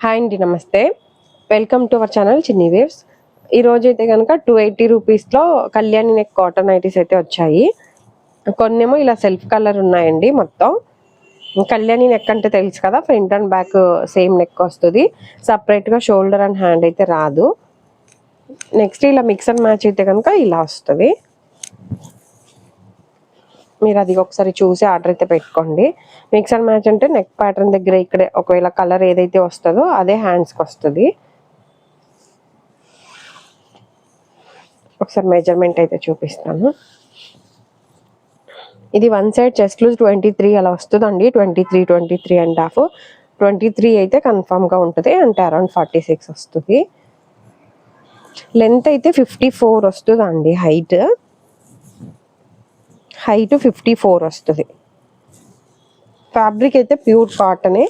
Hi అండి, నమస్తే. Welcome to our channel చిన్ని వేవ్స్. ఈరోజు అయితే కనుక 280 రూపీస్లో కళ్యాణి నెక్ కాటన్ నైటీస్ అయితే వచ్చాయి. కొన్నేమో ఇలా సెల్ఫ్ కలర్ ఉన్నాయండి. మొత్తం కళ్యాణి నెక్ అంటే తెలుసు కదా, front and back same neck వస్తుంది. సపరేట్గా షోల్డర్ అండ్ హ్యాండ్ అయితే రాదు. నెక్స్ట్ ఇలా మిక్స్ అండ్ మ్యాచ్ అయితే కనుక ఇలా వస్తుంది. మీరు అది ఒకసారి చూసి ఆర్డర్ అయితే పెట్టుకోండి. మిక్స్ అండ్ మ్యాచ్ అంటే నెక్ ప్యాటర్న్ దగ్గర ఇక్కడే ఒకవేళ కలర్ ఏదైతే వస్తుందో అదే హ్యాండ్స్కి వస్తుంది. ఒకసారి మెజర్మెంట్ అయితే చూపిస్తాను. ఇది వన్ సైడ్ చెస్ట్ లూజ్ 23 అలా వస్తుందండి. 23 అండ్ హాఫ్. 23 అయితే కన్ఫామ్గా ఉంటుంది, అంటే అరౌండ్ 46 వస్తుంది. లెంత్ అయితే 54 వస్తుందండి. హైట్ 54 వస్తుంది. ఫ్యాబ్రిక్ అయితే ప్యూర్ కాటనే.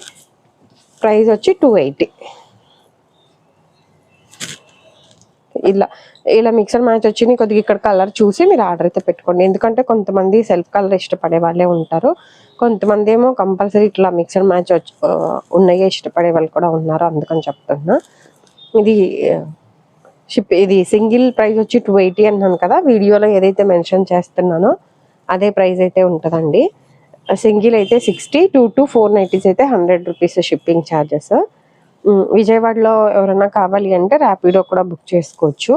ప్రైస్ వచ్చి 280. ఇలా మిక్సర్ మ్యాచ్ వచ్చింది. కొద్దిగా ఇక్కడ కలర్ చూసి మీరు ఆర్డర్ అయితే పెట్టుకోండి. ఎందుకంటే కొంతమంది సెల్ఫ్ కలర్ ఇష్టపడే వాళ్ళే ఉంటారు, కొంతమంది ఏమో కంపల్సరీ ఇట్లా మిక్సర్ మ్యాచ్ ఉన్నాయే ఇష్టపడే వాళ్ళు కూడా ఉన్నారు. అందుకని చెప్తున్నా. ఇది సింగిల్ ప్రైస్ వచ్చి 280 అన్నాను కదా. వీడియోలో ఏదైతే మెన్షన్ చేస్తున్నానో అదే ప్రైస్ అయితే ఉంటుందండి. సింగిల్ అయితే 60, 2 to 4 నైటీస్ అయితే 100 రూపీస్ షిప్పింగ్ ఛార్జెస్. విజయవాడలో ఎవరైనా కావాలి అంటే ర్యాపిడో కూడా బుక్ చేసుకోవచ్చు.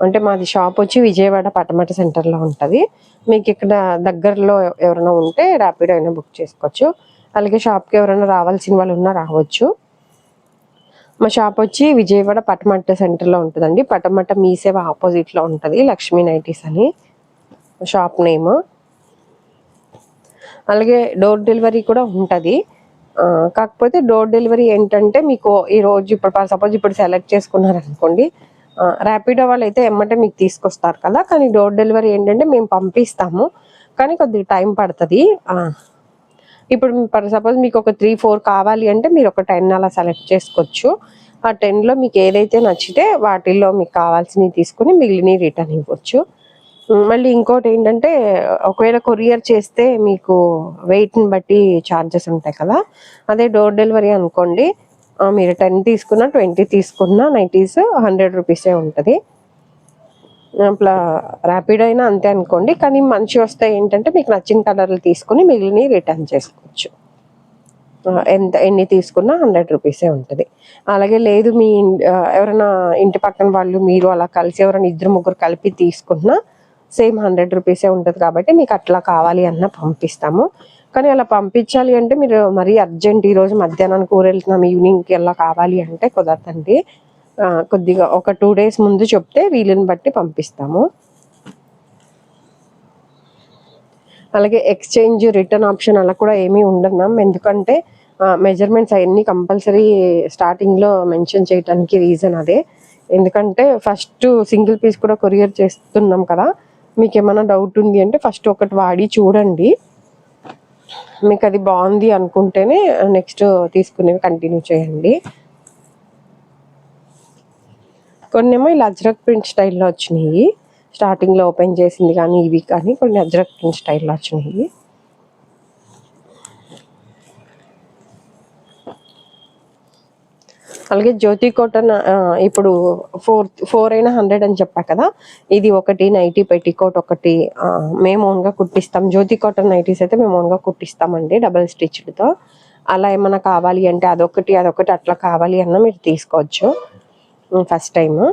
అంటే మాది షాప్ వచ్చి విజయవాడ పటమట సెంటర్లో ఉంటుంది. మీకు ఇక్కడ దగ్గరలో ఎవరైనా ఉంటే ర్యాపిడో అయినా బుక్ చేసుకోవచ్చు. అలాగే షాప్కి ఎవరైనా రావాల్సిన వాళ్ళు ఉన్నా రావచ్చు. మా షాప్ వచ్చి విజయవాడ పటమట సెంటర్లో ఉంటుందండి. పటమట మీ సేవ ఆపోజిట్లో ఉంటుంది. లక్ష్మీ నైటీస్ అని షాప్ నేమ్. అలాగే డోర్ డెలివరీ కూడా ఉంటుంది. కాకపోతే డోర్ డెలివరీ ఏంటంటే మీకు ఈరోజు సపోజ్ ఇప్పుడు సెలెక్ట్ చేసుకున్నారనుకోండి, ర్యాపిడో వాళ్ళు అయితే ఎమ్మటే మీకు తీసుకొస్తారు కదా. కానీ డోర్ డెలివరీ ఏంటంటే మేము పంపిస్తాము, కానీ కొద్దిగా టైం పడుతుంది. ఇప్పుడు సపోజ్ మీకు ఒక 3-4 కావాలి అంటే మీరు ఒక 10 అలా సెలెక్ట్ చేసుకోవచ్చు. ఆ 10లో మీకు ఏదైతే నచ్చితే వాటిల్లో మీకు కావాల్సినవి తీసుకుని మిగిలినవి రిటర్న్ ఇవ్వచ్చు. మళ్ళీ ఇంకోటి ఏంటంటే, ఒకవేళ కొరియర్ చేస్తే మీకు వెయిట్ని బట్టి ఛార్జెస్ ఉంటాయి కదా. అదే డోర్ డెలివరీ అనుకోండి, మీరు 10 తీసుకున్నా 20 తీసుకున్నా నైటీస్ 100 రూపీసే ఉంటుంది. ర్యాపిడ్ అయినా అంతే అనుకోండి. కానీ మంచి వస్తాయి ఏంటంటే మీకు నచ్చిన కలర్లు తీసుకుని మిగిలినవి రిటర్న్ చేసుకోవచ్చు. ఎన్ని తీసుకున్నా 100 రూపీసే ఉంటుంది. అలాగే లేదు మీ ఎవరైనా ఇంటి పక్కన వాళ్ళు మీరు అలా కలిసి ఎవరైనా 2-3 కలిపి తీసుకున్నా సేమ్ 100 రూపీసే ఉంటుంది. కాబట్టి మీకు అట్లా కావాలి అన్న పంపిస్తాము. కానీ అలా పంపించాలి అంటే మీరు మరీ అర్జెంట్ ఈరోజు మధ్యాహ్నానికి ఊరు వెళ్తున్నాం ఈవినింగ్కి ఎలా కావాలి అంటే కుదరదండి. కొద్దిగా ఒక 2 days ముందు చెప్తే వీలుని బట్టి పంపిస్తాము. అలాగే ఎక్స్చేంజ్ రిటర్న్ ఆప్షన్ అలా కూడా ఏమీ ఉండదు మ్యామ్. ఎందుకంటే మెజర్మెంట్స్ అవన్నీ కంపల్సరీ స్టార్టింగ్లో మెన్షన్ చేయడానికి రీజన్ అదే. ఎందుకంటే ఫస్ట్ సింగిల్ పీస్ కూడా కొరియర్ చేస్తున్నాం కదా. మీకు ఏమైనా డౌట్ ఉంది అంటే ఫస్ట్ ఒకటి వాడి చూడండి. మీకు అది బాగుంది అనుకుంటేనే నెక్స్ట్ తీసుకునేవి కంటిన్యూ చేయండి. కొన్నేమో ఇలా అజ్రక్ ప్రింట్ స్టైల్లో వచ్చినాయి. స్టార్టింగ్లో ఓపెన్ చేసింది కానీ ఇవి కానీ కొన్ని అజ్రక్ ప్రింట్ స్టైల్లో వచ్చినాయి. అలాగే జ్యోతి కాటన్ ఇప్పుడు 4 అయినా 100 అని చెప్పా కదా. ఇది ఒకటి నైటీ పెట్టికోట్ ఒకటి మేము ఓన్గా కుట్టిస్తాం. జ్యోతి కాటన్ నైటీస్ అయితే మేము ఓన్గా కుట్టిస్తామండి, డబల్ స్టిచ్డ్తో. అలా ఏమైనా కావాలి అంటే అదొకటి అట్లా కావాలి అన్న మీరు తీసుకోవచ్చు. ఫస్ట్ టైము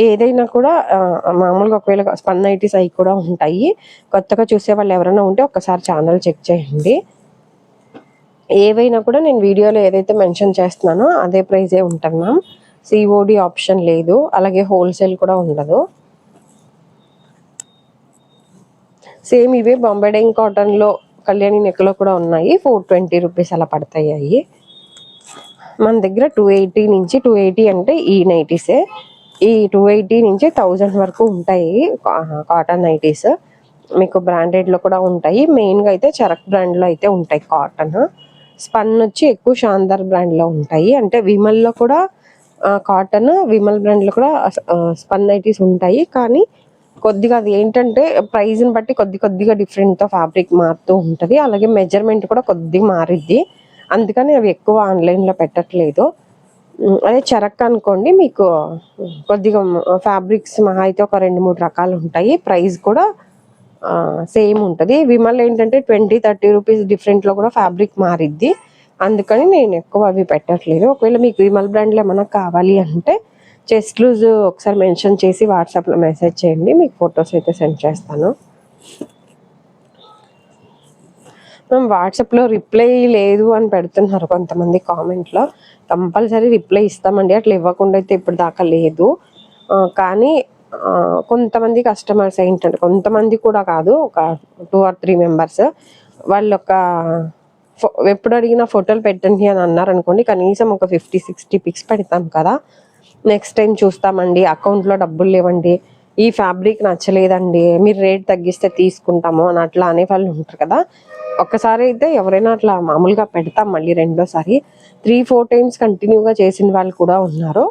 ఏదైనా కూడా మామూలుగా ఒకవేళ స్పన్ నైటీస్ అవి కూడా ఉంటాయి. కొత్తగా చూసే వాళ్ళు ఎవరైనా ఉంటే ఒక్కసారి ఛానల్ చెక్ చేయండి. ఏవైనా కూడా నేను వీడియోలో ఏదైతే మెన్షన్ చేస్తున్నానో అదే ప్రైజే ఉంటుంది మ్యామ్. సిఓడి ఆప్షన్ లేదు, అలాగే హోల్సేల్ కూడా ఉండదు. సేమ్ ఇవే బాంబే డైయింగ్ కాటన్లో కళ్యాణి నెక్లో కూడా ఉన్నాయి. 420 రూపీస్ అలా పడతాయి అవి. మన దగ్గర 280 నుంచి 280 అంటే ఈ నైటీసే. ఈ 280 నుంచి 1000 వరకు ఉంటాయి కాటన్ నైటీస్. మీకు బ్రాండెడ్లో కూడా ఉంటాయి. మెయిన్గా అయితే చరక్ బ్రాండ్లో అయితే ఉంటాయి కాటన్. స్పన్ వచ్చి ఎక్కువ శాందార్ బ్రాండ్లో ఉంటాయి. అంటే విమల్లో కూడా కాటన్, విమల్ బ్రాండ్లో కూడా స్పన్ నైటీస్ ఉంటాయి. కానీ కొద్దిగా అది ఏంటంటే ప్రైజ్ని బట్టి కొద్దిగా డిఫరెంట్తో ఫ్యాబ్రిక్ మారుతూ ఉంటుంది. అలాగే మెజర్మెంట్ కూడా కొద్దిగా మారిద్ది. అందుకని అవి ఎక్కువ ఆన్లైన్లో పెట్టట్లేదు. అదే చరక్ అనుకోండి, మీకు కొద్దిగా ఫ్యాబ్రిక్స్ మహా అయితే ఒక 2-3 రకాలు ఉంటాయి. ప్రైస్ కూడా సేమ్ ఉంటుంది. విమల్ ఏంటంటే 20-30 రూపీస్ డిఫరెంట్లో కూడా ఫ్యాబ్రిక్ మారిద్ది. అందుకని నేను ఎక్కువ అవి పెట్టట్లేదు. ఒకవేళ మీకు విమల్ బ్రాండ్లో ఏమైనా కావాలి అంటే చెస్ట్ లూజ్ ఒకసారి మెన్షన్ చేసి వాట్సాప్లో మెసేజ్ చేయండి, మీకు ఫొటోస్ అయితే సెండ్ చేస్తాను. మేము వాట్సాప్లో రిప్లై లేదు అని పెడుతున్నారు కొంతమంది కామెంట్లో. కంపల్సరీ రిప్లై ఇస్తామండి, అట్లా ఇవ్వకుండా అయితే ఇప్పుడు దాకా లేదు. కానీ కొంతమంది కస్టమర్స్ ఏంటంటే, కొంతమంది కూడా కాదు, ఒక 2 or 3 మెంబర్స్ వాళ్ళు ఎప్పుడు అడిగినా ఫోటోలు పెట్టండి అని అన్నారు అనుకోండి, కనీసం ఒక 50-60 పిక్స్ పెడతాం కదా. నెక్స్ట్ టైం చూస్తామండి, అకౌంట్లో డబ్బులు లేవండి, ఈ ఫ్యాబ్రిక్ నచ్చలేదండి, మీరు రేట్ తగ్గిస్తే తీసుకుంటాము అని అట్లా అనే వాళ్ళు ఉంటారు కదా. ఒక్కసారి అయితే ఎవరైనా అట్లా మామూలుగా పెడతాం, మళ్ళీ రెండోసారి 3-4 టైమ్స్ కంటిన్యూగా చేసిన వాళ్ళు కూడా ఉన్నారు.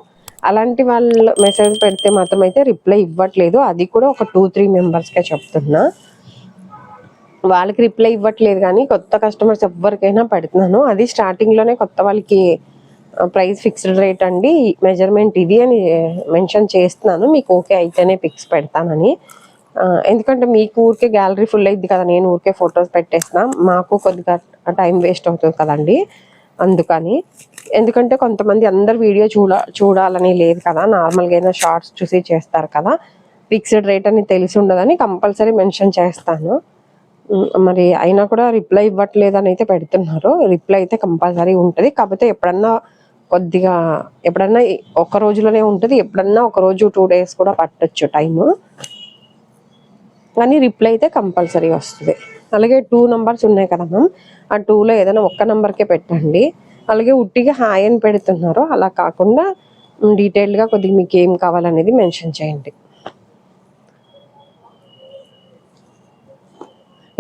అలాంటి వాళ్ళు మెసేజ్ పెడితే మాత్రం అయితే రిప్లై ఇవ్వట్లేదు. అది కూడా ఒక 2-3 మెంబర్స్కే చెప్తున్నా. వాళ్ళకి రిప్లై ఇవ్వట్లేదు, కానీ కొత్త కస్టమర్స్ ఎవరికైనా పెడుతున్నాను. అది స్టార్టింగ్లోనే కొత్త వాళ్ళకి ప్రైస్ ఫిక్స్డ్ రేట్ అండి, మెజర్మెంట్ ఇది అని మెన్షన్ చేస్తున్నాను, మీకు ఓకే అయితేనే పిక్స్ పెడతానని. ఎందుకంటే మీకు ఊరికే గ్యాలరీ ఫుల్ అయింది కదా, నేను ఊరికే ఫొటోస్ పెట్టేసిన, మాకు కొద్దిగా టైం వేస్ట్ అవుతుంది కదండి. అందుకని, ఎందుకంటే కొంతమంది అందరు వీడియో చూడాలని లేదు కదా, నార్మల్గా అయినా షార్ట్స్ చూసి చేస్తారు కదా. ఫిక్స్డ్ రేట్ అని తెలిసి ఉండదని కంపల్సరీ మెన్షన్ చేస్తాను. మరి అయినా కూడా రిప్లై ఇవ్వట్లేదు అని అయితే పెడుతున్నారు. రిప్లై అయితే కంపల్సరీ ఉంటుంది. కాకపోతే ఎప్పుడన్నా ఒక రోజులోనే ఉంటుంది, ఎప్పుడన్నా ఒక రోజు 2 days కూడా పట్టొచ్చు టైము, కానీ రిప్లై అయితే కంపల్సరీ వస్తుంది. అలాగే 2 numbers ఉన్నాయి కదా మ్యామ్, ఆ 2లో ఏదైనా ఒక్క నెంబర్కే పెట్టండి. అలాగే ఉట్టిగా హాయ్ అని పెడుతున్నారు, అలా కాకుండా డీటెయిల్డ్గా కొద్దిగా మీకు ఏం కావాలనేది మెన్షన్ చేయండి.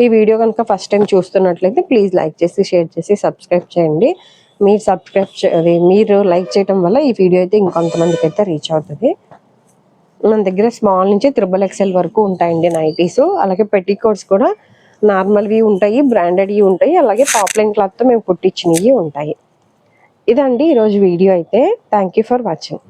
ఈ వీడియో కనుక ఫస్ట్ టైం చూస్తున్నట్లయితే ప్లీజ్ లైక్ చేసి, షేర్ చేసి, సబ్స్క్రైబ్ చేయండి. మీరు లైక్ చేయడం వల్ల ఈ వీడియో అయితే ఇంకొంతమందికి అయితే రీచ్ అవుతుంది. మన దగ్గర స్మాల్ నుంచి 3XL వరకు ఉంటాయండి నైటీస్. అలాగే పెట్టికోట్స్ కూడా నార్మల్వి ఉంటాయి, బ్రాండెడ్వి ఉంటాయి, అలాగే పాప్లైన్ క్లాత్తో మేము కుట్టించినవి ఉంటాయి. ఇదండి ఈరోజు వీడియో అయితే. Thank you for watching.